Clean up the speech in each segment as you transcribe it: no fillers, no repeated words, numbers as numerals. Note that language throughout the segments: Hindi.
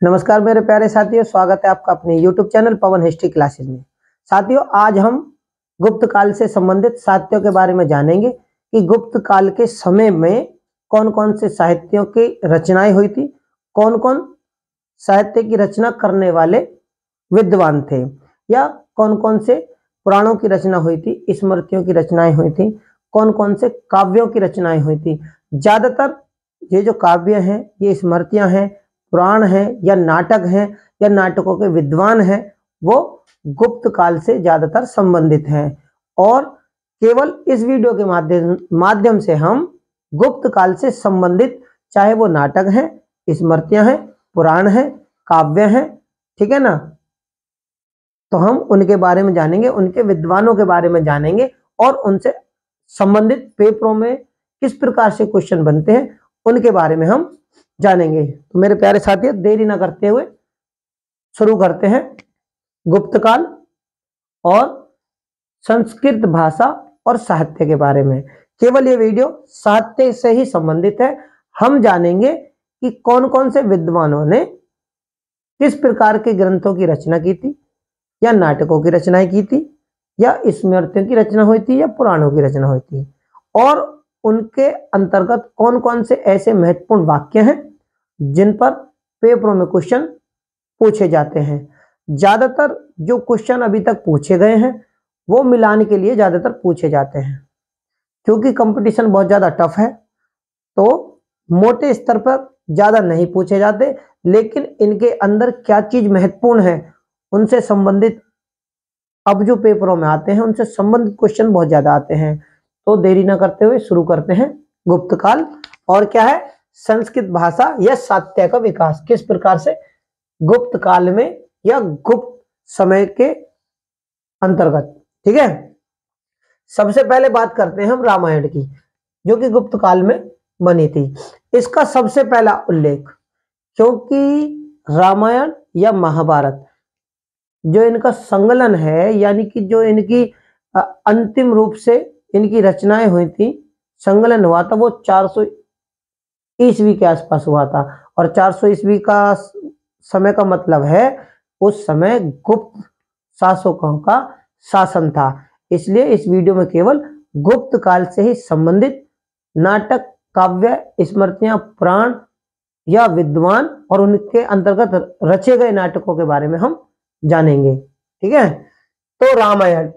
नमस्कार मेरे प्यारे साथियों, स्वागत है आपका अपने YouTube चैनल पवन हिस्ट्री क्लासेस में। साथियों, आज हम गुप्त काल से संबंधित साहित्यों के बारे में जानेंगे कि गुप्त काल के समय में कौन कौन से साहित्यों की रचनाएं हुई थी, कौन कौन साहित्य की रचना करने वाले विद्वान थे, या कौन कौन से पुराणों की रचना हुई थी, स्मृतियों की रचनाएं हुई थी, कौन कौन से काव्यों की रचनाएं हुई थी। ज्यादातर ये जो काव्य हैं, ये स्मृतियां हैं, पुराण है या नाटक हैं या नाटकों के विद्वान हैं, वो गुप्त काल से ज्यादातर संबंधित हैं। और केवल इस वीडियो के माध्यम से हम गुप्त काल से संबंधित, चाहे वो नाटक हैं, स्मृतियां हैं, पुराण हैं, काव्य हैं, ठीक है ना, तो हम उनके बारे में जानेंगे, उनके विद्वानों के बारे में जानेंगे और उनसे संबंधित पेपरों में किस प्रकार से क्वेश्चन बनते हैं उनके बारे में हम जानेंगे। तो मेरे प्यारे साथियों, देरी ना करते हुए शुरू करते हैं गुप्त काल और संस्कृत भाषा और साहित्य के बारे में। केवल ये वीडियो साहित्य से ही संबंधित है। हम जानेंगे कि कौन कौन से विद्वानों ने किस प्रकार के ग्रंथों की रचना की थी, या नाटकों की रचनाएं की थी, या स्मृतियों की रचना हुई थी, या पुराणों की रचना हुई थी, और उनके अंतर्गत कौन कौन से ऐसे महत्वपूर्ण वाक्य हैं जिन पर पेपरों में क्वेश्चन पूछे जाते हैं। ज्यादातर जो क्वेश्चन अभी तक पूछे गए हैं वो मिलान के लिए ज्यादातर पूछे जाते हैं, क्योंकि कंपटीशन बहुत ज्यादा टफ है, तो मोटे स्तर पर ज्यादा नहीं पूछे जाते, लेकिन इनके अंदर क्या चीज महत्वपूर्ण है उनसे संबंधित अब जो पेपरों में आते हैं उनसे संबंधित क्वेश्चन बहुत ज्यादा आते हैं। तो देरी ना करते हुए शुरू करते हैं गुप्त काल। और क्या है, संस्कृत भाषा या साहित्य का विकास किस प्रकार से गुप्त काल में या गुप्त समय के अंतर्गत, ठीक है। सबसे पहले बात करते हैं हम रामायण की, जो कि गुप्त काल में बनी थी। इसका सबसे पहला उल्लेख, क्योंकि रामायण या महाभारत जो इनका संकलन है, यानी कि जो इनकी अंतिम रूप से इनकी रचनाएं हुई थी, संकलन हुआ था, वो 400 ईस्वी के आसपास हुआ था। और 400 ईस्वी का समय का मतलब है उस समय गुप्त शासकों का शासन था। इसलिए इस वीडियो में केवल गुप्त काल से ही संबंधित नाटक, काव्य, स्मृतियां, पुराण या विद्वान और उनके अंतर्गत रचे गए नाटकों के बारे में हम जानेंगे, ठीक है। तो रामायण,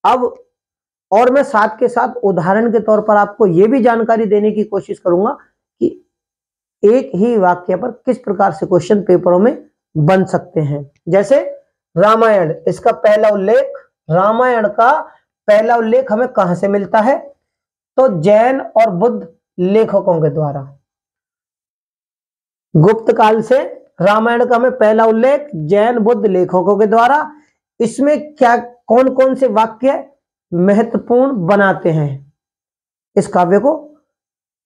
अब और मैं साथ के साथ उदाहरण के तौर पर आपको यह भी जानकारी देने की कोशिश करूंगा कि एक ही वाक्य पर किस प्रकार से क्वेश्चन पेपरों में बन सकते हैं। जैसे रामायण, इसका पहला उल्लेख, रामायण का पहला उल्लेख हमें कहां से मिलता है, तो जैन और बुद्ध लेखकों के द्वारा। गुप्त काल से रामायण का हमें पहला उल्लेख जैन बुद्ध लेखकों के द्वारा। इसमें क्या कौन कौन से वाक्य महत्वपूर्ण बनाते हैं, इस काव्य को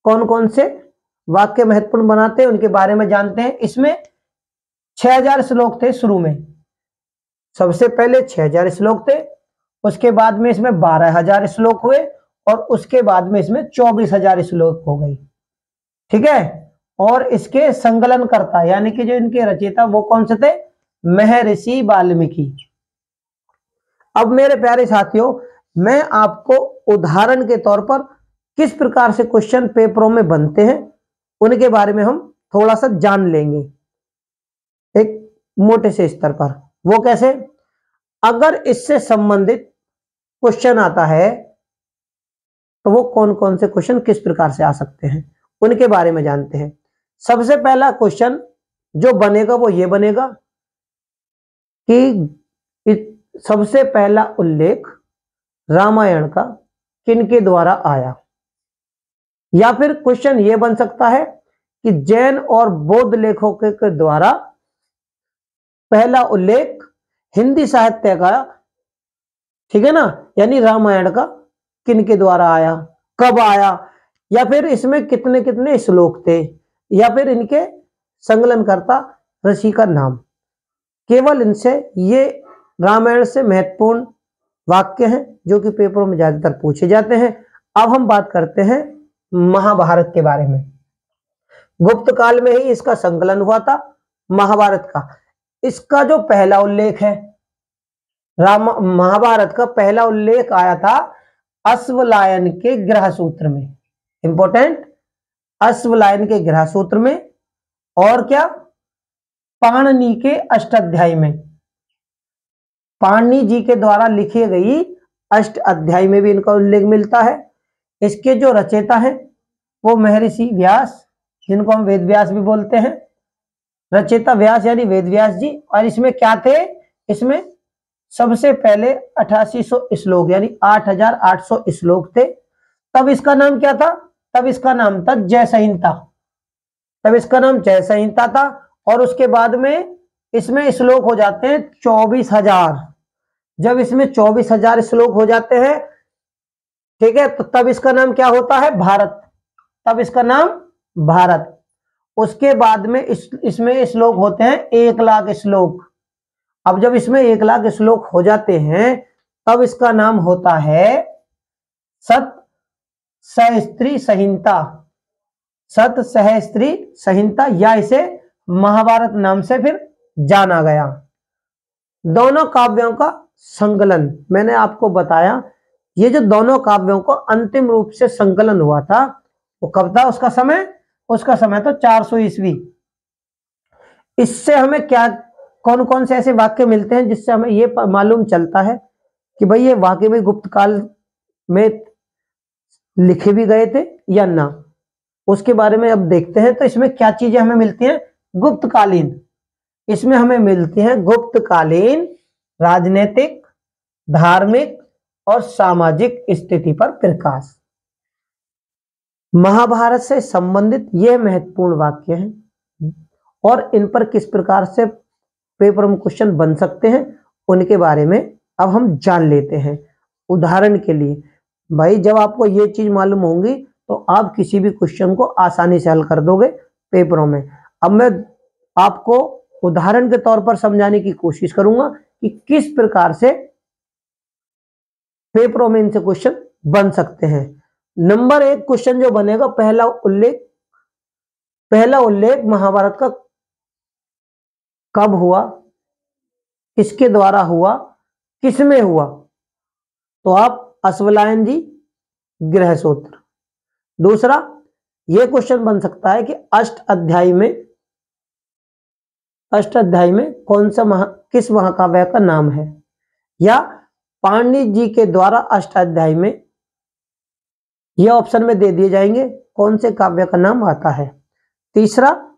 कौन कौन से वाक्य महत्वपूर्ण बनाते हैं उनके बारे में जानते हैं। इसमें 6000 श्लोक थे शुरू में, सबसे पहले 6000 श्लोक थे, उसके बाद में इसमें 12000 श्लोक हुए और उसके बाद में इसमें 24000 श्लोक हो गई, ठीक है। और इसके संकलनकर्ता यानी कि जो इनके रचयिता वो कौन से थे, महर्षि वाल्मीकि। अब मेरे प्यारे साथियों, मैं आपको उदाहरण के तौर पर किस प्रकार से क्वेश्चन पेपरों में बनते हैं उनके बारे में हम थोड़ा सा जान लेंगे एक मोटे से स्तर पर। वो कैसे, अगर इससे संबंधित क्वेश्चन आता है तो वो कौन कौन से क्वेश्चन किस प्रकार से आ सकते हैं उनके बारे में जानते हैं। सबसे पहला क्वेश्चन जो बनेगा वो ये बनेगा कि सबसे पहला उल्लेख रामायण का किनके द्वारा आया, या फिर क्वेश्चन ये बन सकता है कि जैन और बौद्ध लेखकों के द्वारा पहला उल्लेख हिंदी साहित्य का, ठीक है ना, यानी रामायण का किनके द्वारा आया, कब आया, या फिर इसमें कितने कितने श्लोक थे, या फिर इनके संकलनकर्ता ऋषि का नाम। केवल इनसे ये रामायण से महत्वपूर्ण वाक्य हैं जो कि पेपरों में ज्यादातर पूछे जाते हैं। अब हम बात करते हैं महाभारत के बारे में। गुप्त काल में ही इसका संकलन हुआ था। महाभारत का, इसका जो पहला उल्लेख है, महाभारत का पहला उल्लेख आया था अश्वलायन के गृह सूत्र में, इंपॉर्टेंट, अश्वलायन के गृह सूत्र में, और क्या, पाणिनि के अष्टाध्यायी में, पाणिनि जी के द्वारा लिखी गई अष्ट अध्याय में भी इनका उल्लेख मिलता है। इसके जो रचयिता हैं वो महर्षि व्यास, जिनको हम वेद व्यास भी बोलते हैं, रचयिता व्यास यानी वेद व्यास जी। और इसमें क्या थे, इसमें सबसे पहले 8800 श्लोक यानी 8800 श्लोक थे। तब इसका नाम क्या था, तब इसका नाम था जय संहिता, तब इसका नाम जय संहिता था। और उसके बाद में इसमें श्लोक हो जाते हैं 24,000। जब इसमें 24,000 श्लोक हो जाते हैं, ठीक है, तो तब इसका नाम क्या होता है, भारत, तब इसका नाम भारत। उसके बाद में इसमें श्लोक होते हैं 1,00,000 श्लोक। अब जब इसमें 1,00,000 श्लोक हो जाते हैं तब इसका नाम होता है सत सहस्त्री संहिता, सत सहस्त्री संहिता, या इसे महाभारत नाम से फिर जाना गया। दोनों काव्यों का संकलन मैंने आपको बताया, ये जो दोनों काव्यों को अंतिम रूप से संकलन हुआ था वो कब था, उसका समय तो 400 ईस्वी। इससे हमें क्या, कौन कौन से ऐसे वाक्य मिलते हैं जिससे हमें ये मालूम चलता है कि भाई ये वाक्य में गुप्त काल में लिखे भी गए थे या ना, उसके बारे में अब देखते हैं। तो इसमें क्या चीजें हमें मिलती हैं, गुप्तकालीन, इसमें हमें मिलती हैं गुप्तकालीन राजनीतिक, धार्मिक और सामाजिक स्थिति पर प्रकाश। महाभारत से संबंधित ये महत्वपूर्ण वाक्य हैं और इन पर किस प्रकार से पेपर में क्वेश्चन बन सकते हैं उनके बारे में अब हम जान लेते हैं। उदाहरण के लिए भाई, जब आपको ये चीज मालूम होंगी तो आप किसी भी क्वेश्चन को आसानी से हल कर दोगे पेपरों में। अब मैं आपको उदाहरण के तौर पर समझाने की कोशिश करूंगा कि किस प्रकार से पेपरों में इनसे क्वेश्चन बन सकते हैं। नंबर 1 क्वेश्चन जो बनेगा, पहला उल्लेख महाभारत का कब हुआ, किसके द्वारा हुआ, किसमें हुआ, तो आप अश्वलायन जी गृह सूत्र। दूसरा यह क्वेश्चन बन सकता है कि अष्टाध्यायी में कौन सा किस महाकाव्य का नाम है, या पाणिनि जी के द्वारा अष्टाध्यायी में, यह ऑप्शन में दे दिए जाएंगे कौन से काव्य का नाम आता है। तीसरा,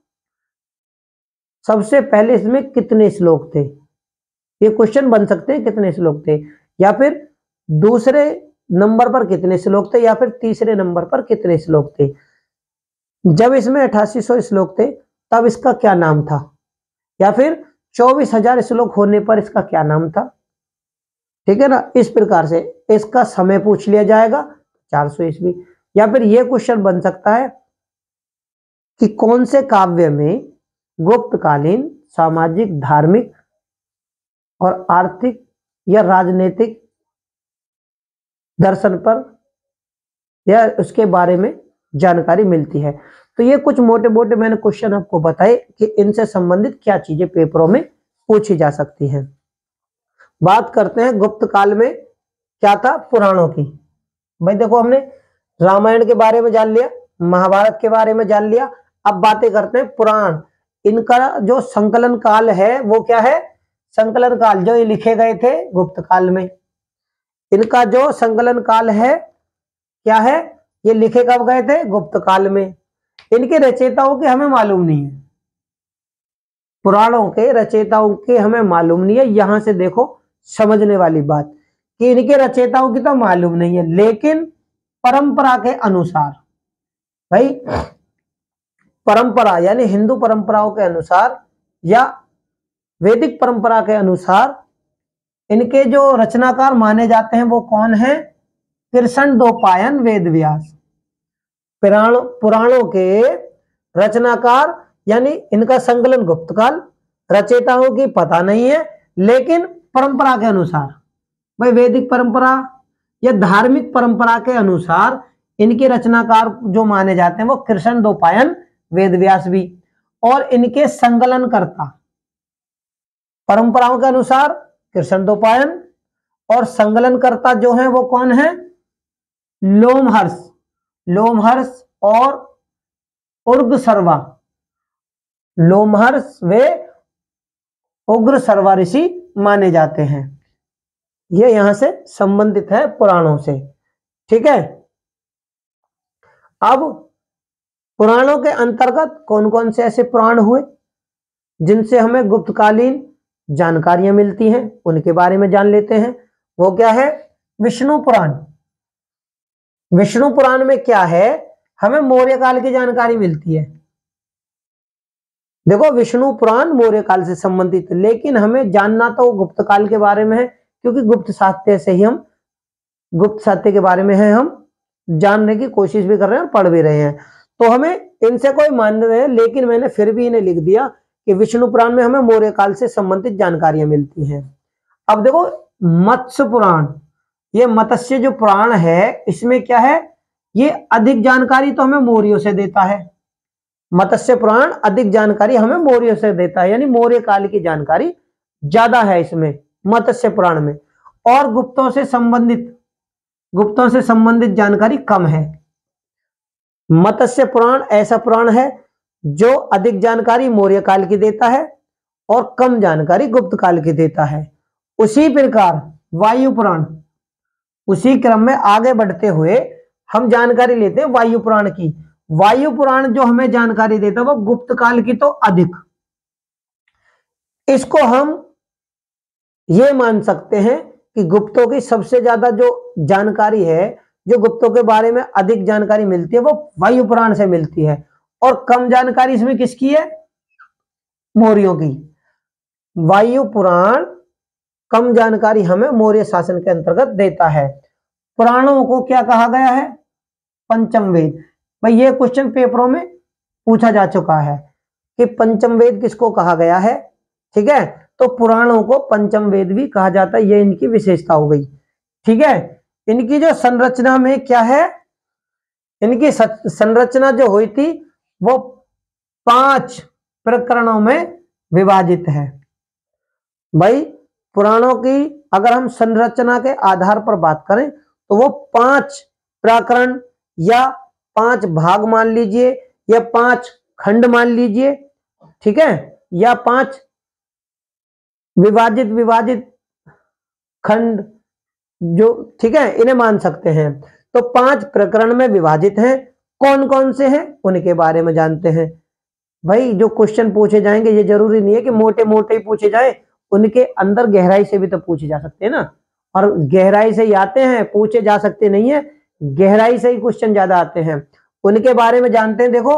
सबसे पहले इसमें कितने श्लोक थे, ये क्वेश्चन बन सकते हैं कितने श्लोक थे, या फिर दूसरे नंबर पर कितने श्लोक थे, या फिर तीसरे नंबर पर कितने श्लोक थे। जब इसमें 8800 श्लोक थे तब इसका क्या नाम था, या फिर 24,000 श्लोक होने पर इसका क्या नाम था, ठीक है ना। इस प्रकार से इसका समय पूछ लिया जाएगा 400 ईस्वी। या फिर यह क्वेश्चन बन सकता है कि कौन से काव्य में गुप्तकालीन सामाजिक, धार्मिक और आर्थिक या राजनीतिक दर्शन पर या उसके बारे में जानकारी मिलती है। तो ये कुछ मोटे मोटे मैंने क्वेश्चन आपको बताए कि इनसे संबंधित क्या चीजें पेपरों में पूछी जा सकती हैं। बात करते हैं गुप्त काल में क्या था, पुराणों की। भाई देखो, हमने रामायण के बारे में जान लिया, महाभारत के बारे में जान लिया, अब बातें करते हैं पुराण। इनका जो संकलन काल है वो क्या है, संकलन काल जो ये लिखे गए थे गुप्त काल में, इनका जो संकलन काल है क्या है, ये लिखे कब गए थे, गुप्त काल में। इनके रचयिताओं के हमें मालूम नहीं है, पुराणों के रचयिताओं के हमें मालूम नहीं है। यहां से देखो समझने वाली बात कि इनके रचयिताओं की तो मालूम नहीं है, लेकिन परंपरा के अनुसार, भाई परंपरा यानी हिंदू परंपराओं के अनुसार या वैदिक परंपरा के अनुसार इनके जो रचनाकार माने जाते हैं वो कौन है, कृष्णद्वैपायन वेद व्यास। पुराणों के रचनाकार यानी इनका संकलन गुप्त काल, रचयिताओं की पता नहीं है, लेकिन परंपरा के अनुसार, भाई वैदिक परंपरा या धार्मिक परंपरा के अनुसार इनके रचनाकार जो माने जाते हैं वो कृष्णद्वैपायन वेद व्यास भी। और इनके संकलनकर्ता। परंपराओं के अनुसार कृष्णद्वैपायन, और संकलनकर्ता जो है वो कौन है? लोमहर्ष। लोमहर्ष और उग्रसर्वा। लोमहर्ष वे उग्रसर्वा ऋषि माने जाते हैं। ये यहां से संबंधित है पुराणों से। ठीक है, अब पुराणों के अंतर्गत कौन कौन से ऐसे पुराण हुए जिनसे हमें गुप्तकालीन जानकारियां मिलती हैं, उनके बारे में जान लेते हैं। वो क्या है? विष्णु पुराण। विष्णु पुराण में क्या है? हमें मौर्य काल की जानकारी मिलती है। देखो, विष्णु पुराण मौर्य काल से संबंधित, लेकिन हमें जानना तो गुप्त काल के बारे में है, क्योंकि गुप्त साहित्य से ही हम, गुप्त साहित्य के बारे में है हम जानने की कोशिश भी कर रहे हैं, पढ़ भी रहे हैं। तो हमें इनसे कोई मान नहीं है, लेकिन मैंने फिर भी इन्हें लिख दिया कि विष्णु पुराण में हमें मौर्य काल से संबंधित जानकारियां मिलती हैं। अब देखो, मत्स्य पुराण, ये मत्स्य जो पुराण है, इसमें क्या है? ये अधिक जानकारी तो हमें मौर्यों से देता है। मत्स्य पुराण अधिक जानकारी हमें मौर्यों से देता है, यानी मौर्य काल की जानकारी ज्यादा है इसमें, मत्स्य पुराण में। और गुप्तों से संबंधित जानकारी कम है। मत्स्य पुराण ऐसा पुराण है जो अधिक जानकारी मौर्य काल की देता है और कम जानकारी गुप्त काल की देता है। उसी प्रकार वायु पुराण, उसी क्रम में आगे बढ़ते हुए हम जानकारी लेते हैं वायु पुराण की। वायु पुराण जो हमें जानकारी देता है वो गुप्त काल की तो अधिक। इसको हम ये मान सकते हैं कि गुप्तों की सबसे ज्यादा जो जानकारी है, जो गुप्तों के बारे में अधिक जानकारी मिलती है, वो वायु पुराण से मिलती है। और कम जानकारी इसमें किसकी है? मौर्यों की। वायु पुराण कम जानकारी हमें मौर्य शासन के अंतर्गत देता है। पुराणों को क्या कहा गया है? पंचम वेद। भाई, ये क्वेश्चन पेपरों में पूछा जा चुका है कि पंचम वेद किसको कहा गया है। ठीक है, तो पुराणों को पंचम वेद भी कहा जाता है, ये इनकी विशेषता हो गई। ठीक है, इनकी जो संरचना में क्या है? इनकी संरचना जो हुई थी वो 5 प्रकरणों में विभाजित है। भाई, पुराणों की अगर हम संरचना के आधार पर बात करें तो वो 5 प्रकरण या 5 भाग मान लीजिए, या 5 खंड मान लीजिए। ठीक है, या 5 विभाजित खंड जो, ठीक है, इन्हें मान सकते हैं। तो 5 प्रकरण में विभाजित हैं। कौन कौन से हैं उनके बारे में जानते हैं। भाई, जो क्वेश्चन पूछे जाएंगे ये जरूरी नहीं है कि मोटे मोटे ही पूछे जाए, उनके अंदर गहराई से भी तो पूछे जा सकते हैं ना। और गहराई से ही आते हैं, पूछे जा सकते नहीं है, गहराई से ही क्वेश्चन ज्यादा आते हैं। उनके बारे में जानते हैं। देखो,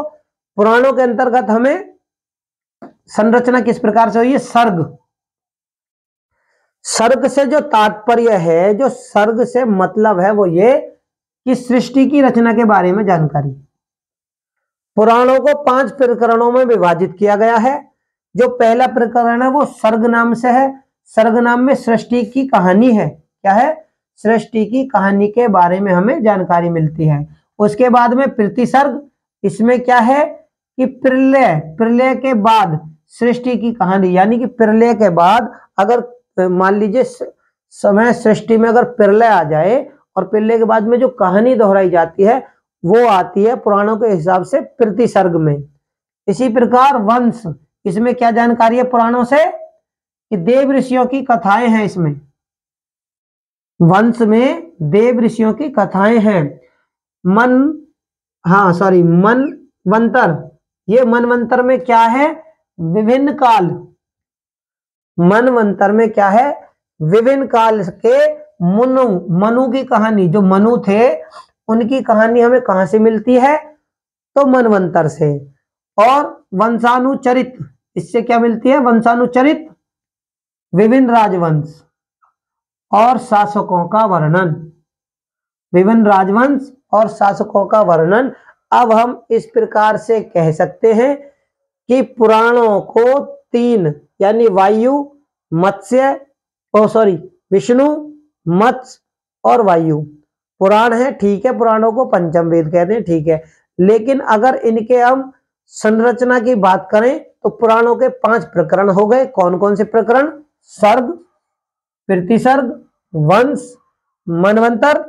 पुराणों के अंतर्गत हमें संरचना किस प्रकार से हुई है? सर्ग से जो तात्पर्य है, जो सर्ग से मतलब है, वो ये कि सृष्टि की रचना के बारे में जानकारी। पुराणों को 5 प्रकरणों में विभाजित किया गया है। जो पहला प्रकरण है वो सर्ग नाम से है। सर्ग नाम में सृष्टि की कहानी है। क्या है? सृष्टि की कहानी के बारे में हमें जानकारी मिलती है। उसके बाद में प्रतिसर्ग, इसमें क्या है कि प्रलय के बाद सृष्टि की कहानी, यानी कि प्रलय के बाद अगर मान लीजिए समय सृष्टि में अगर प्रलय आ जाए और प्रलय के बाद में जो कहानी दोहराई जाती है वो आती है पुराणों के हिसाब से प्रतिसर्ग में। इसी प्रकार वंश, इसमें क्या जानकारी है पुराणों से कि देव ऋषियों की कथाएं हैं। इसमें वंश में देव ऋषियों की कथाएं हैं। मनवंतर, ये मनवंतर में क्या है? विभिन्न काल। मनवंतर में क्या है? विभिन्न काल के मनु की कहानी, जो मनु थे उनकी कहानी हमें कहां से मिलती है? तो मनवंतर से। और वंशानुचरित, इससे क्या मिलती है? वंशानुचरित, विभिन्न राजवंश और शासकों का वर्णन। विभिन्न राजवंश और शासकों का वर्णन। अब हम इस प्रकार से कह सकते हैं कि पुराणों को 3, यानी वायु, मत्स्य, विष्णु, मत्स्य और वायु पुराण है। ठीक है, पुराणों को पंचम वेद कहते हैं। ठीक है, लेकिन अगर इनके हम संरचना की बात करें तो पुराणों के 5 प्रकरण हो गए। कौन कौन से प्रकरण? सर्ग, प्रतिसर्ग, वंश, मनवंतर,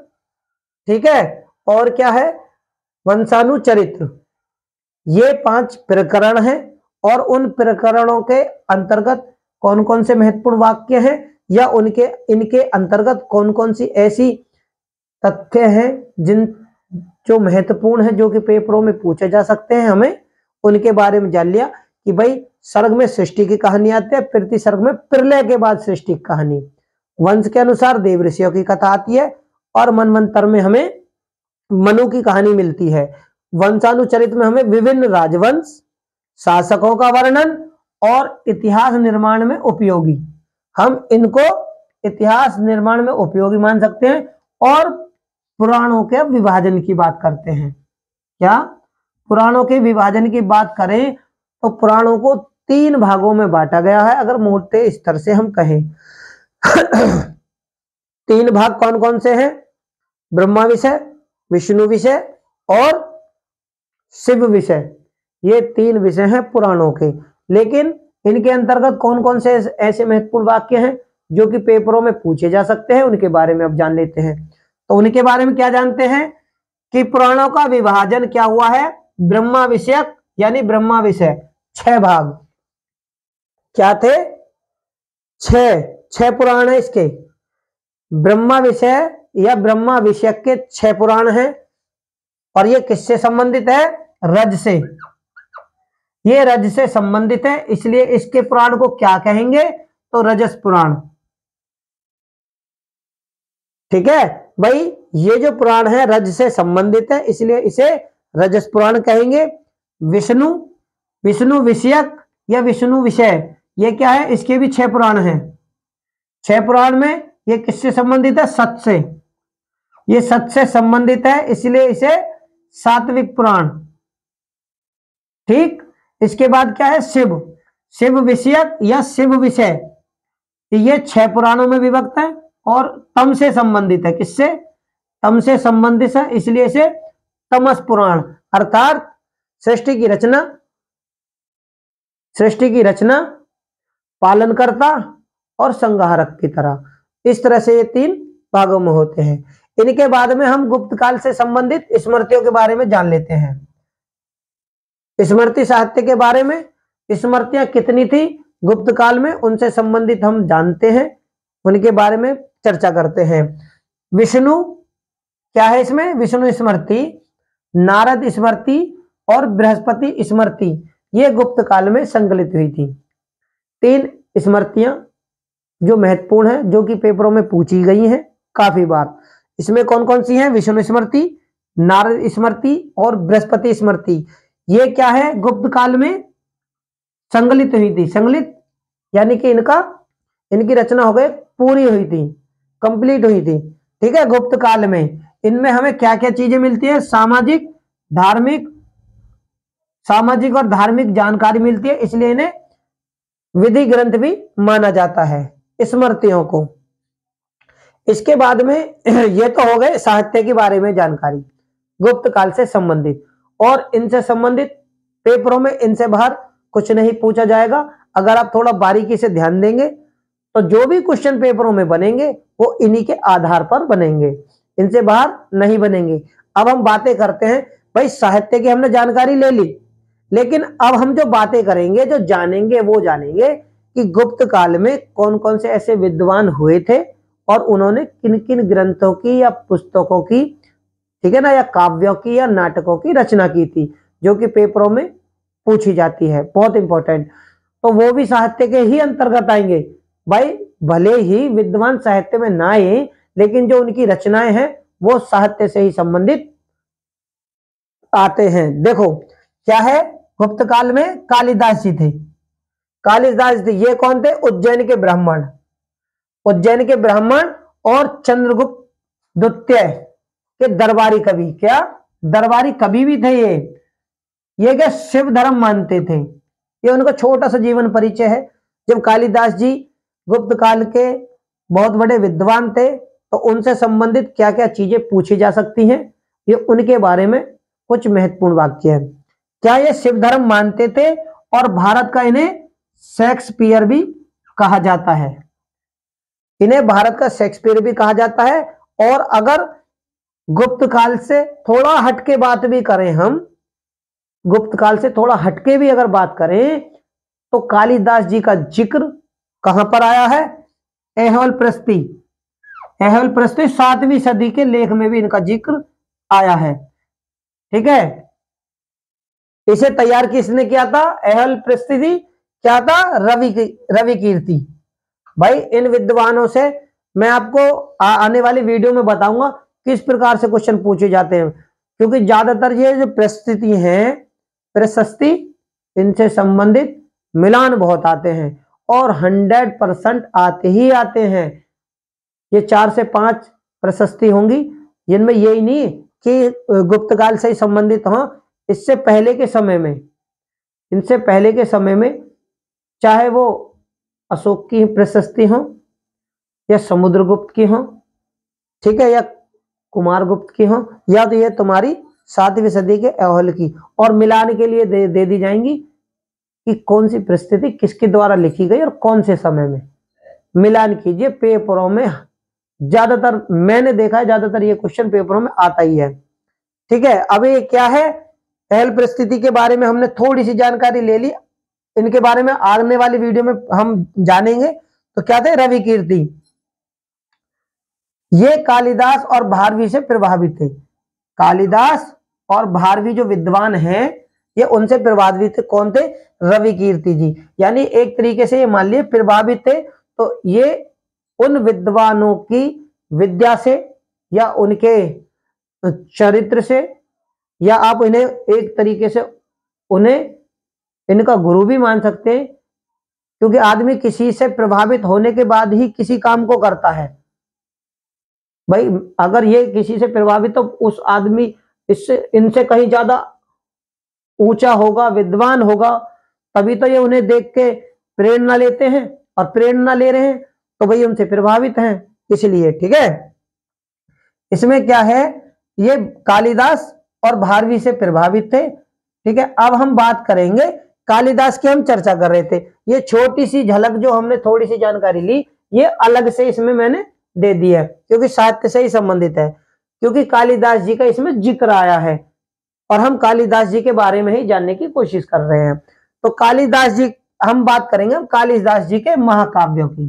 ठीक है, और क्या है? वंशानुचरित्र। ये 5 प्रकरण हैं और उन प्रकरणों के अंतर्गत कौन कौन से महत्वपूर्ण वाक्य हैं या इनके अंतर्गत कौन कौन सी ऐसी तथ्य हैं जो महत्वपूर्ण है, जो कि पेपरों में पूछे जा सकते हैं, हमें उनके बारे में जान लिया कि भाई सर्ग में सृष्टि की कहानी आती है, प्रतिसर्ग में प्रलय के बाद सृष्टि की कहानी, वंश के अनुसार देव ऋषियों की कथा आती है और मनवंतर में हमें मनु की कहानी मिलती है। वंशानुचरित में हमें विभिन्न राजवंश, शासकों का वर्णन और इतिहास निर्माण में उपयोगी, हम इनको इतिहास निर्माण में उपयोगी मान सकते हैं। और पुराणों के विभाजन की बात करते हैं। क्या? पुराणों के विभाजन की बात करें तो पुराणों को 3 भागों में बांटा गया है, अगर मोटे स्तर से हम कहें। 3 भाग कौन कौन से हैं? ब्रह्मा विषय, विष्णु विषय और शिव विषय। ये 3 विषय हैं पुराणों के। लेकिन इनके अंतर्गत कौन कौन से ऐसे महत्वपूर्ण वाक्य हैं जो कि पेपरों में पूछे जा सकते हैं, उनके बारे में अब जान लेते हैं। तो उनके बारे में क्या जानते हैं कि पुराणों का विभाजन क्या हुआ है? ब्रह्मा विषयक यानी ब्रह्मा विषय 6 भाग। क्या थे? 6 पुराण है इसके। ब्रह्मा विषय या ब्रह्मा विषयक के 6 पुराण हैं और ये किससे संबंधित है? रज से। ये रज से संबंधित है, इसलिए इसके पुराण को क्या कहेंगे? तो रजस पुराण। ठीक है भाई, ये जो पुराण है रज से संबंधित है, इसलिए इसे रजस पुराण कहेंगे। विष्णु विषयक या विष्णु विषय, ये क्या है? इसके भी 6 पुराण हैं। 6 पुराण में ये किससे संबंधित है? सत से। ये सत से संबंधित है, इसलिए इसे सात्विक पुराण। ठीक, इसके बाद क्या है? शिव विषयक या शिव विषय, ये 6 पुराणों में विभक्त है और तम से संबंधित है। किससे? तम से संबंधित है, इसलिए इसे तमस पुराण, अर्थात सृष्टि की रचना, पालनकर्ता और संहारक की तरह। इस तरह से ये 3 भागों में होते हैं। इनके बाद में हम गुप्त काल से संबंधित स्मृतियों के बारे में जान लेते हैं। स्मृति साहित्य के बारे में, स्मृतियां कितनी थी गुप्त काल में, उनसे संबंधित हम जानते हैं, उनके बारे में चर्चा करते हैं। विष्णु क्या है इसमें? विष्णु स्मृति, नारद स्मृति और बृहस्पति स्मृति, ये गुप्त काल में संकलित हुई थी। 3 स्मृतियां जो महत्वपूर्ण है, जो कि पेपरों में पूछी गई हैं काफी बार। इसमें कौन कौन सी हैं? विष्णु स्मृति, नारद स्मृति और बृहस्पति स्मृति। ये क्या है? गुप्त काल में संकलित हुई थी। संकलित यानी कि इनकी रचना हो गई, पूरी हुई थी, कंप्लीट हुई थी। ठीक है, गुप्त काल में इनमें हमें क्या क्या चीजें मिलती है? सामाजिक और धार्मिक जानकारी मिलती है, इसलिए इन्हें विधि ग्रंथ भी माना जाता है, स्मृतियों को। इसके बाद में ये तो हो गए साहित्य के बारे में जानकारी गुप्त काल से संबंधित, और इनसे संबंधित पेपरों में इनसे बाहर कुछ नहीं पूछा जाएगा। अगर आप थोड़ा बारीकी से ध्यान देंगे तो जो भी क्वेश्चन पेपरों में बनेंगे वो इन्हीं के आधार पर बनेंगे, इनसे बाहर नहीं बनेंगे। अब हम बातें करते हैं, भाई साहित्य की हमने जानकारी ले ली, लेकिन अब हम जो बातें करेंगे, जो जानेंगे, वो जानेंगे कि गुप्त काल में कौन कौन से ऐसे विद्वान हुए थे और उन्होंने किन किन ग्रंथों की या पुस्तकों की, ठीक है ना, या काव्यों की या नाटकों की रचना की थी, जो कि पेपरों में पूछी जाती है, बहुत इंपॉर्टेंट। तो वो भी साहित्य के ही अंतर्गत आएंगे। भाई भले ही विद्वान साहित्य में ना आए, लेकिन जो उनकी रचनाएं हैं वो साहित्य से ही संबंधित आते हैं। देखो क्या है, गुप्त काल में कालिदास जी थे। कालिदास जी ये कौन थे? उज्जैन के ब्राह्मण और चंद्रगुप्त द्वितीय के दरबारी कवि। क्या दरबारी कवि भी थे ये क्या शिव धर्म मानते थे। ये उनका छोटा सा जीवन परिचय है। जब कालिदास जी गुप्त काल के बहुत बड़े विद्वान थे तो उनसे संबंधित क्या क्या चीजें पूछी जा सकती हैं, ये उनके बारे में कुछ महत्वपूर्ण वाक्य है। क्या ये शिव धर्म मानते थे, और भारत का इन्हें शेक्सपियर भी कहा जाता है। इन्हें भारत का शेक्सपियर भी कहा जाता है। और अगर गुप्त काल से थोड़ा हटके बात भी करें, हम गुप्त काल से थोड़ा हटके भी अगर बात करें, तो कालिदास जी का जिक्र कहां पर आया है? अहवलप्रस्थी। अहवलप्रस्थी 7वीं सदी के लेख में भी इनका जिक्र आया है। ठीक है, इसे तैयार किसने किया था? अहवलप्रस्थी क्या था? रवि कीर्ति। भाई इन विद्वानों से मैं आपको आने वाली वीडियो में बताऊंगा किस प्रकार से क्वेश्चन पूछे जाते हैं, क्योंकि ज्यादातर ये जो प्रस्तुति हैं, प्रशस्ति, इनसे संबंधित मिलान बहुत आते हैं और 100% आते ही आते हैं। ये 4 से 5 प्रशस्ति होंगी जिनमें यही नहीं कि गुप्त काल से संबंधित हो, इससे पहले के समय में, इनसे पहले के समय में चाहे वो अशोक की प्रशस्ति हो या समुद्रगुप्त की हो, ठीक है, या कुमारगुप्त की हो, या तो ये तुम्हारी 7वीं सदी के अहवल की, और मिलान के लिए दे दी जाएंगी कि कौन सी परिस्थिति किसके द्वारा लिखी गई और कौन से समय में। मिलान कीजिए, पेपरों में ज्यादातर मैंने देखा है, ज्यादातर ये क्वेश्चन पेपरों में आता ही है। ठीक है, अभी क्या है, अहल परिस्थिति के बारे में हमने थोड़ी सी जानकारी ले ली, इनके बारे में आने वाली वीडियो में हम जानेंगे। तो क्या थे? रवि कीर्ति, ये कालिदास और भारवी से प्रभावित थे। कालिदास और भारवी जो विद्वान हैं, ये उनसे प्रभावित थे। कौन थे? रवि कीर्ति जी। यानी एक तरीके से ये मान लिए प्रभावित थे। तो ये उन विद्वानों की विद्या से या उनके चरित्र से, या आप इन्हें एक तरीके से उन्हें इनका गुरु भी मान सकते हैं, क्योंकि आदमी किसी से प्रभावित होने के बाद ही किसी काम को करता है। भाई अगर ये किसी से प्रभावित, तो उस आदमी इससे इनसे कहीं ज्यादा ऊंचा होगा, विद्वान होगा, तभी तो ये उन्हें देख के प्रेरणा लेते हैं, और प्रेरणा ले रहे हैं तो भाई उनसे प्रभावित हैं, इसलिए। ठीक है, इसमें क्या है, ये कालिदास और भारवी से प्रभावित थे। ठीक है, अब हम बात करेंगे, कालिदास की हम चर्चा कर रहे थे, ये छोटी सी झलक जो हमने थोड़ी सी जानकारी ली, ये अलग से इसमें मैंने दे दी है, क्योंकि साहित्य से ही संबंधित है, क्योंकि कालिदास जी का इसमें जिक्र आया है और हम कालिदास जी के बारे में ही जानने की कोशिश कर रहे हैं। तो कालिदास जी, हम बात करेंगे कालिदास जी के महाकाव्यों की।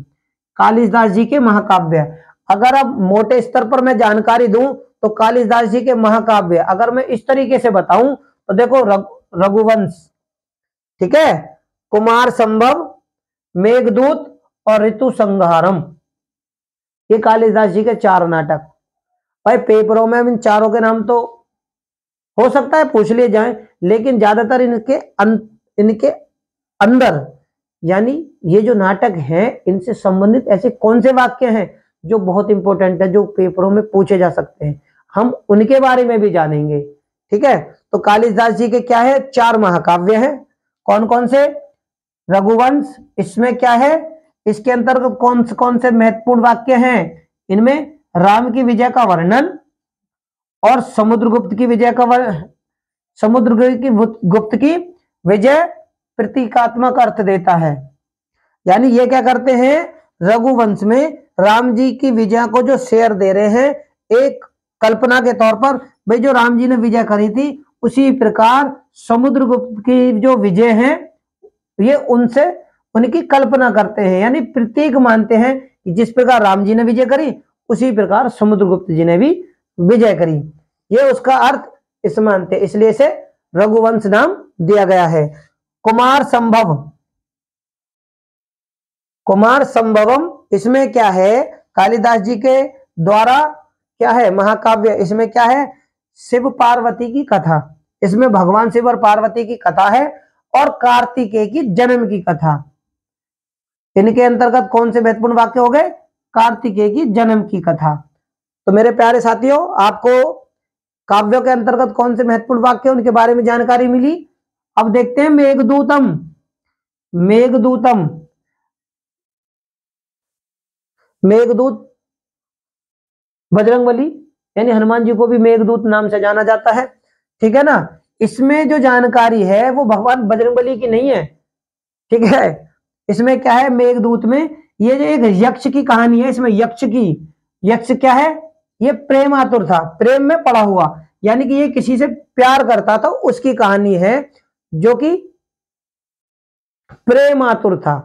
कालिदास जी के महाकाव्य, अगर अब मोटे स्तर पर मैं जानकारी दूं, तो कालिदास जी के महाकाव्य अगर मैं इस तरीके से बताऊं, तो देखो, रघुवंश, ठीक है, कुमार संभव, मेघदूत और ऋतु संहारम, ये कालिदास जी के 4 नाटक। भाई पेपरों में इन चारों के नाम तो हो सकता है पूछ लिए जाएं, लेकिन ज्यादातर इनके अंदर, यानी ये जो नाटक हैं, इनसे संबंधित ऐसे कौन से वाक्य हैं जो बहुत इंपॉर्टेंट है, जो पेपरों में पूछे जा सकते हैं, हम उनके बारे में भी जानेंगे। ठीक है, तो कालिदास जी के क्या है? 4 महाकाव्य हैं। कौन कौन से? रघुवंश, इसमें क्या है, इसके अंतर्गत कौन से महत्वपूर्ण वाक्य हैं? इनमें राम की विजय का वर्णन और समुद्रगुप्त की विजय का समुद्रगुप्त की विजय प्रतीकात्मक अर्थ देता है। यानी ये क्या करते हैं, रघुवंश में राम जी की विजय को जो शेयर दे रहे हैं, एक कल्पना के तौर पर, भाई जो राम जी ने विजय करी थी, उसी प्रकार समुद्रगुप्त की जो विजय है, ये उनसे उनकी कल्पना करते हैं, यानी प्रतीक मानते हैं कि जिस प्रकार राम जी ने विजय करी, उसी प्रकार समुद्रगुप्त जी ने भी विजय करी। ये उसका अर्थ इस मानते, इसलिए इसे रघुवंश नाम दिया गया है। कुमार संभव, कुमार संभवम, इसमें क्या है, कालिदास जी के द्वारा क्या है, महाकाव्य, इसमें क्या है, शिव पार्वती की कथा, इसमें भगवान शिव और पार्वती की कथा है, और कार्तिकेय की जन्म की कथा। इनके अंतर्गत कौन से महत्वपूर्ण वाक्य हो गए? कार्तिकेय की जन्म की कथा। तो मेरे प्यारे साथियों, आपको काव्यों के अंतर्गत कौन से महत्वपूर्ण वाक्य, उनके बारे में जानकारी मिली। अब देखते हैं मेघदूतम। मेघदूतम, मेघदूत बजरंगबली यानी हनुमान जी को भी मेघदूत नाम से जाना जाता है। ठीक है ना, इसमें जो जानकारी है वो भगवान बजरंगबली की नहीं है, ठीक है। इसमें क्या है, मेघदूत में ये जो एक यक्ष की कहानी है, इसमें यक्ष क्या है, ये प्रेम आतुर था, प्रेम में पड़ा हुआ, यानी कि ये किसी से प्यार करता था, उसकी कहानी है, जो कि प्रेम आतुर था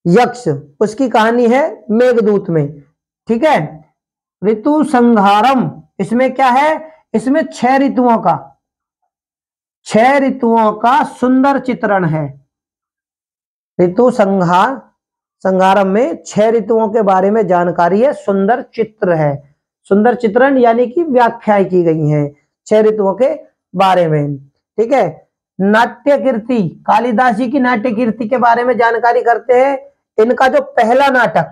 यक्ष, उसकी कहानी है मेघदूत में, ठीक है। ऋतु संहारम, इसमें क्या है, इसमें 6 ऋतुओं का सुंदर चित्रण है। ऋतु संहारम में 6 ऋतुओं के बारे में जानकारी है, सुंदर चित्र है, सुंदर चित्रण यानी कि व्याख्याएं की गई हैं 6 ऋतुओं के बारे में, ठीक है। नाट्य कीर्ति, कालिदास जी की नाट्य कीर्ति के बारे में जानकारी करते हैं। इनका जो पहला नाटक,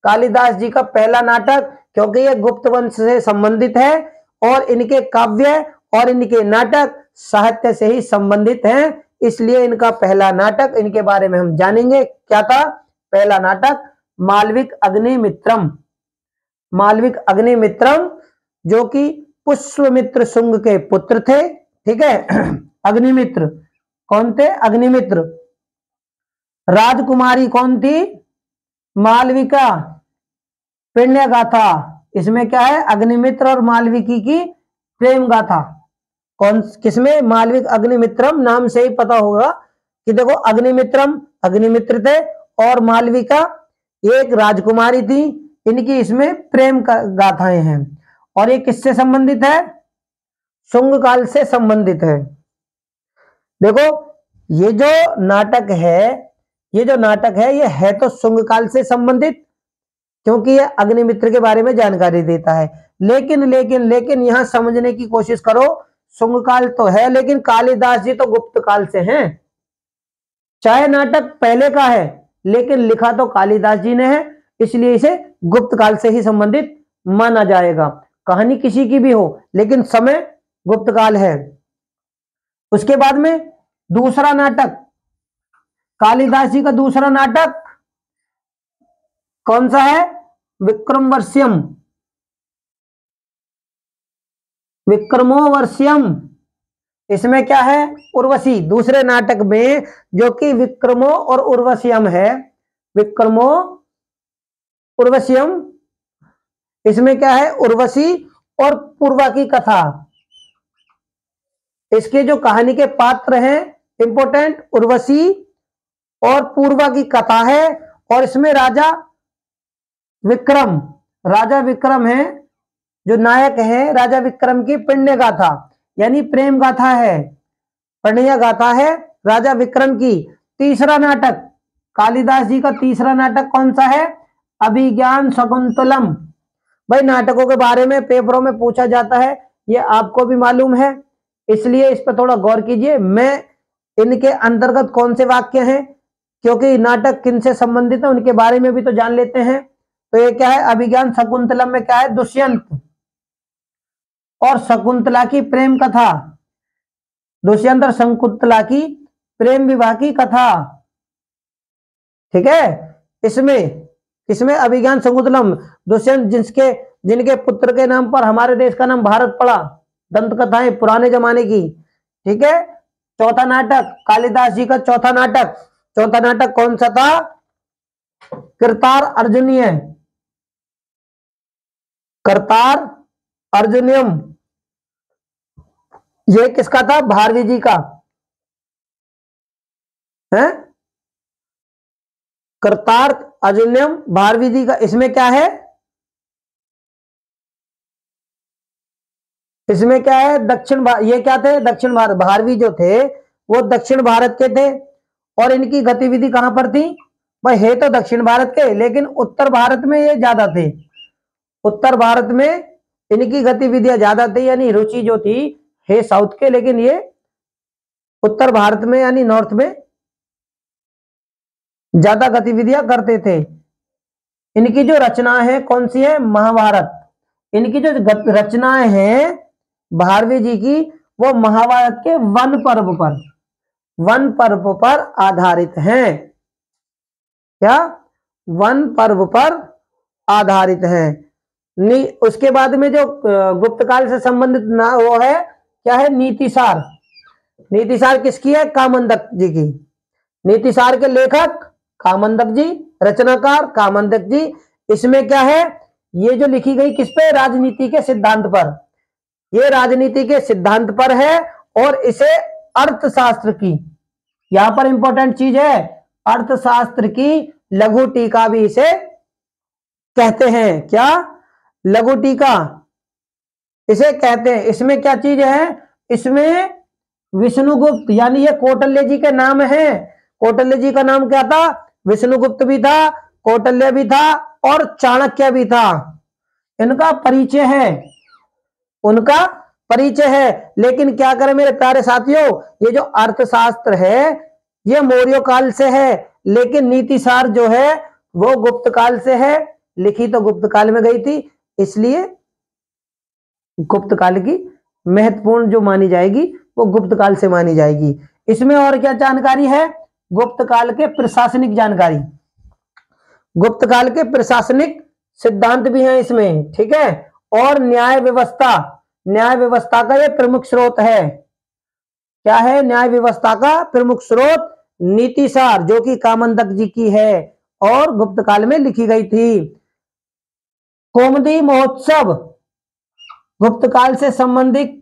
कालिदास जी का पहला नाटक, क्योंकि ये गुप्त वंश से संबंधित है और इनके काव्य और इनके नाटक साहित्य से ही संबंधित हैं, इसलिए इनका पहला नाटक, इनके बारे में हम जानेंगे। क्या था पहला नाटक? मालविक अग्निमित्रम। मालविक अग्निमित्रम जो कि पुष्यमित्र शुंग के पुत्र थे, ठीक है। अग्निमित्र कौन थे? अग्निमित्र। राजकुमारी कौन थी? मालविका। पुण्य गाथा, इसमें क्या है, अग्निमित्र और मालविकी की प्रेम गाथा। कौन किसमें? मालविक अग्निमित्रम, नाम से ही पता होगा कि देखो अग्निमित्र थे और मालविका एक राजकुमारी थी, इनकी इसमें प्रेम गाथाएं हैं। और ये किससे संबंधित है? शुंग काल से संबंधित है। देखो ये जो नाटक है ये है तो शुंग काल से संबंधित, क्योंकि ये अग्निमित्र के बारे में जानकारी देता है। लेकिन यहां समझने की कोशिश करो, शुंग काल तो है लेकिन कालिदास जी तो गुप्त काल से हैं। चाहे नाटक पहले का है लेकिन लिखा तो कालिदास जी ने है, इसलिए इसे गुप्त काल से ही संबंधित माना जाएगा। कहानी किसी की भी हो लेकिन समय गुप्त काल है। उसके बाद में दूसरा नाटक, कालिदास जी का दूसरा नाटक कौन सा है? विक्रमोर्वश्यम। इसमें क्या है? उर्वशी। दूसरे नाटक में जो कि विक्रमो और उर्वश्यम है, विक्रमो उर्वश्यम, इसमें क्या है? उर्वशी और पूर्वा की कथा। इसके जो कहानी के पात्र हैं इंपोर्टेंट, उर्वशी और पूर्वा की कथा है। और इसमें राजा विक्रम है जो नायक है, राजा विक्रम की पुण्य गाथा यानी प्रेम गाथा है, प्रणय गाथा है राजा विक्रम की। तीसरा नाटक, कालिदास जी का तीसरा नाटक कौन सा है? अभिज्ञान शकुंतलम। भाई नाटकों के बारे में पेपरों में पूछा जाता है, ये आपको भी मालूम है, इसलिए इस पर थोड़ा गौर कीजिए। मैं इनके अंतर्गत कौन से वाक्य हैं, क्योंकि नाटक किन से संबंधित है उनके बारे में भी तो जान लेते हैं। तो ये क्या है? अभिज्ञान शकुंतलम में क्या है? दुष्यंत और शकुंतला की प्रेम कथा, दुष्यंत और शकुंतला की प्रेम विवाह की कथा, ठीक है। इसमें अभिज्ञान शकुंतलम, दुष्यंत जिनके पुत्र के नाम पर हमारे देश का नाम भारत पड़ा, दंत कथाएं पुराने जमाने की, ठीक है। चौथा नाटक, कालिदास जी का चौथा नाटक कौन सा था? कृतार अर्जुनियम। ये किसका था? भारवी जी का है, कृतार अर्जुनियम भारवी जी का। इसमें क्या है? इसमें क्या है? ये क्या थे? दक्षिण भारत, भारवी जो थे वो दक्षिण भारत के थे और इनकी गतिविधि कहां पर थी? भाई है तो दक्षिण भारत के लेकिन उत्तर भारत में ये ज्यादा थे, उत्तर भारत में इनकी गतिविधियां ज्यादा थी, यानी रुचि जो थी है साउथ के, लेकिन ये उत्तर भारत में यानी नॉर्थ में ज्यादा गतिविधियां करते थे। इनकी जो रचना है कौन सी है? महाभारत। इनकी जो रचनाएं हैं भारवी जी की वो महाभारत के वन पर्व पर आधारित हैं। क्या? वन पर्व पर आधारित हैं। उसके बाद में जो गुप्त काल से संबंधित ना वो है क्या है, नीतिसार। नीतिसार किसकी है, कामंदक जी की। नीतिसार के लेखक कामंदक जी, रचनाकार कामंदक जी। इसमें क्या है, ये जो लिखी गई किस पे, राजनीति के सिद्धांत पर। ये राजनीति के सिद्धांत पर है और इसे अर्थशास्त्र की, यहां पर इंपॉर्टेंट चीज है, अर्थशास्त्र की लघु टीका भी इसे कहते हैं। क्या, लघु टीका इसे कहते हैं। इसमें क्या चीज है, इसमें विष्णुगुप्त यानी ये कौटिल्य जी के नाम है। कौटिल्य जी का नाम क्या था, विष्णुगुप्त भी था, कौटिल्य भी था और चाणक्य भी था। इनका परिचय है, उनका परिचय है। लेकिन क्या करें मेरे प्यारे साथियों, ये जो अर्थशास्त्र है ये मौर्य काल से है, लेकिन नीतिसार जो है वो गुप्त काल से है। लिखी तो गुप्त काल में गई थी, इसलिए गुप्त काल की महत्वपूर्ण जो मानी जाएगी वो गुप्त काल से मानी जाएगी। इसमें और क्या जानकारी है, गुप्त काल के प्रशासनिक जानकारी, गुप्त काल के प्रशासनिक सिद्धांत भी हैं इसमें, ठीक है। और न्याय व्यवस्था, न्याय व्यवस्था का ये प्रमुख स्रोत है। क्या है, न्याय व्यवस्था का प्रमुख स्रोत नीतिसार, जो कि कामंदक जी की है और गुप्त काल में लिखी गई थी। कौमुदी महोत्सव गुप्त काल से संबंधित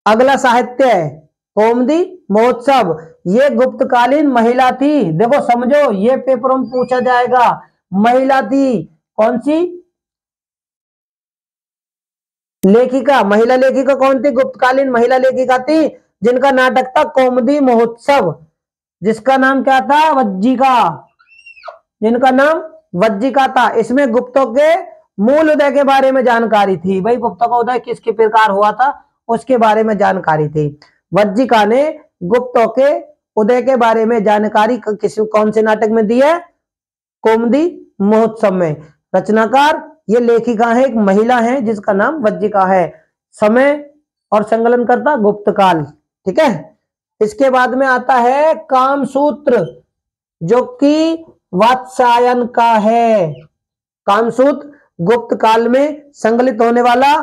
अगला साहित्य है। कौमुदी महोत्सव ये गुप्तकालीन महिला थी। देखो समझो, ये पेपरों में पूछा जाएगा, महिला थी। कौन सी लेखिका, महिला लेखिका कौन थी, गुप्तकालीन महिला लेखिका थी, जिनका नाटक था कौमुदी महोत्सव, जिसका नाम क्या था, वज्जिका, जिनका नाम वज्जिका था। इसमें गुप्तों के मूल उदय के बारे में जानकारी थी। भाई गुप्तों का उदय किसके प्रकार हुआ था उसके बारे में जानकारी थी। वज्जिका ने गुप्तों के उदय के बारे में जानकारी कौन से नाटक में दी है, कौमुदी महोत्सव में। रचनाकार ये लेखिका है, एक महिला है जिसका नाम वज्जिका है। समय और संकलनकर्ता गुप्तकाल, ठीक है। इसके बाद में आता है कामसूत्र, जो कि वात्सायन का है। कामसूत्र गुप्त काल में संकलित होने वाला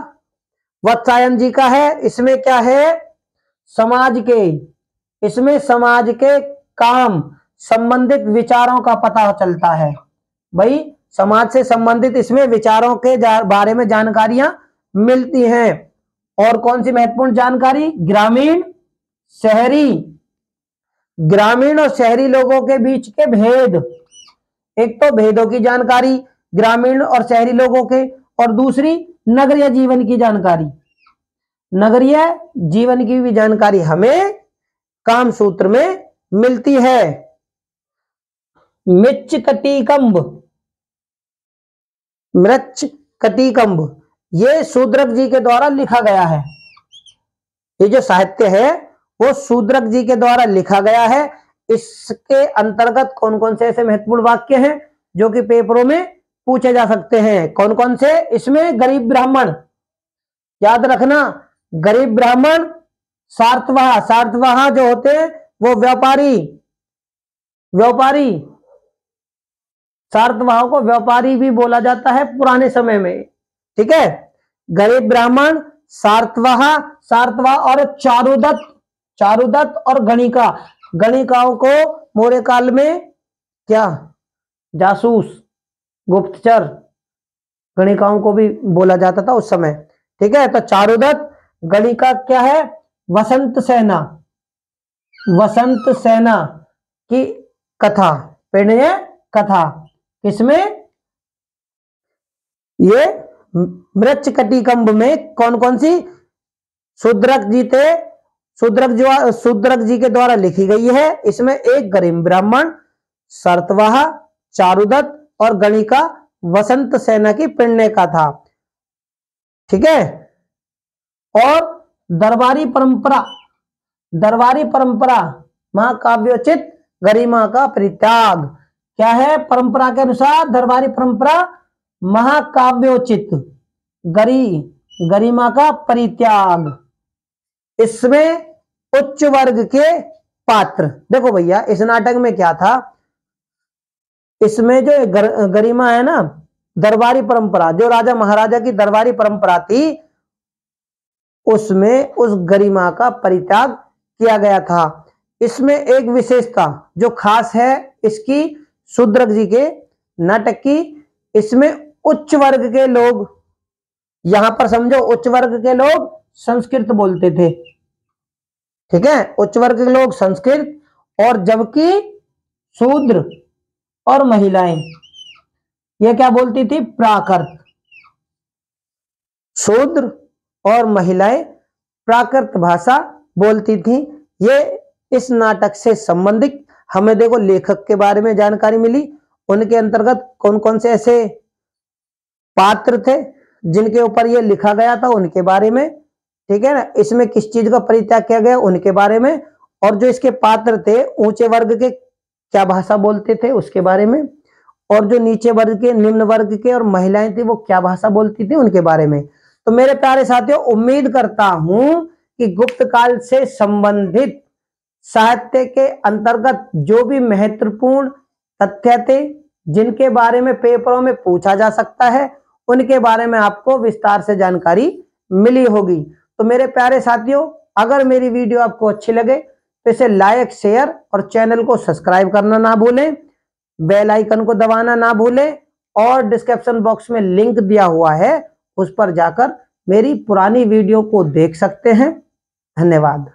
वात्सायन जी का है। इसमें क्या है, समाज के, इसमें समाज के काम संबंधित विचारों का पता चलता है। भाई समाज से संबंधित इसमें विचारों के बारे में जानकारियां मिलती हैं। और कौन सी महत्वपूर्ण जानकारी, ग्रामीण शहरी, ग्रामीण और शहरी लोगों के बीच के भेद, एक तो भेदों की जानकारी ग्रामीण और शहरी लोगों के, और दूसरी नगरीय जीवन की जानकारी। नगरीय जीवन की भी जानकारी हमें कामसूत्र में मिलती है। मृच्छकटिकम्भ, मृच्छकटिकम्भ ये शूद्रक जी के द्वारा लिखा गया है। ये जो साहित्य है वो शूद्रक जी के द्वारा लिखा गया है। इसके अंतर्गत कौन कौन से ऐसे महत्वपूर्ण वाक्य हैं जो कि पेपरों में पूछे जा सकते हैं, कौन कौन से, इसमें गरीब ब्राह्मण, याद रखना, गरीब ब्राह्मण, सार्तवाह, सार्तवाह जो होते हैं वो व्यापारी, व्यापारी, सार्तवाह को व्यापारी भी बोला जाता है पुराने समय में, ठीक है। गरीब ब्राह्मण, सार्तवाह, सार्तवाह और चारुदत्त, चारुदत्त और गणिका, गणिकाओं को मौर्य काल में क्या, जासूस, गुप्तचर, गणिकाओं को भी बोला जाता था उस समय, ठीक है। तो चारुदत्त, गणिका क्या है, वसंत सेना, वसंत सेना की कथा, प्रणय कथा, किसमें, ये मृच्छकटिकम्भ में कौन कौन सी, शूद्रक जी थे, शूद्रक जी के द्वारा लिखी गई है। इसमें एक गरीब ब्राह्मण, सार्तवाह, चारुदत्त और गणिका वसंत सेना की प्रणय का था, ठीक है। और दरबारी परंपरा, दरबारी परंपरा महाकाव्योचित गरिमा का परित्याग, क्या है, परंपरा के अनुसार दरबारी परंपरा महाकाव्योचित गरिमा का परित्याग। इसमें उच्च वर्ग के पात्र, देखो भैया इस नाटक में क्या था, इसमें जो गरिमा है ना, दरबारी परंपरा, जो राजा महाराजा की दरबारी परंपरा थी, उसमें उस गरिमा का परित्याग किया गया था। इसमें एक विशेषता जो खास है इसकी शूद्रक जी के नाटक की, इसमें उच्च वर्ग के लोग, यहां पर समझो उच्च वर्ग के लोग संस्कृत बोलते थे, ठीक है, उच्च वर्ग के लोग संस्कृत, और जबकि शूद्र और महिलाएं ये क्या बोलती थी, प्राकृत। शूद्र और महिलाएं प्राकृत भाषा बोलती थी। ये इस नाटक से संबंधित हमें देखो लेखक के बारे में जानकारी मिली, उनके अंतर्गत कौन कौन से ऐसे पात्र थे जिनके ऊपर ये लिखा गया था उनके बारे में, ठीक है ना, इसमें किस चीज का परित्याग किया गया उनके बारे में, और जो इसके पात्र थे ऊंचे वर्ग के क्या भाषा बोलते थे उसके बारे में, और जो नीचे वर्ग के निम्न वर्ग के और महिलाएं थी वो क्या भाषा बोलती थी उनके बारे में। तो मेरे प्यारे साथियों, उम्मीद करता हूं कि गुप्त काल से संबंधित साहित्य के अंतर्गत जो भी महत्वपूर्ण तथ्य थे जिनके बारे में पेपरों में पूछा जा सकता है उनके बारे में आपको विस्तार से जानकारी मिली होगी। तो मेरे प्यारे साथियों, अगर मेरी वीडियो आपको अच्छी लगे तो इसे लाइक, शेयर और चैनल को सब्सक्राइब करना ना भूलें, बेल आइकन को दबाना ना भूलें, और डिस्क्रिप्शन बॉक्स में लिंक दिया हुआ है उस पर जाकर मेरी पुरानी वीडियो को देख सकते हैं। धन्यवाद।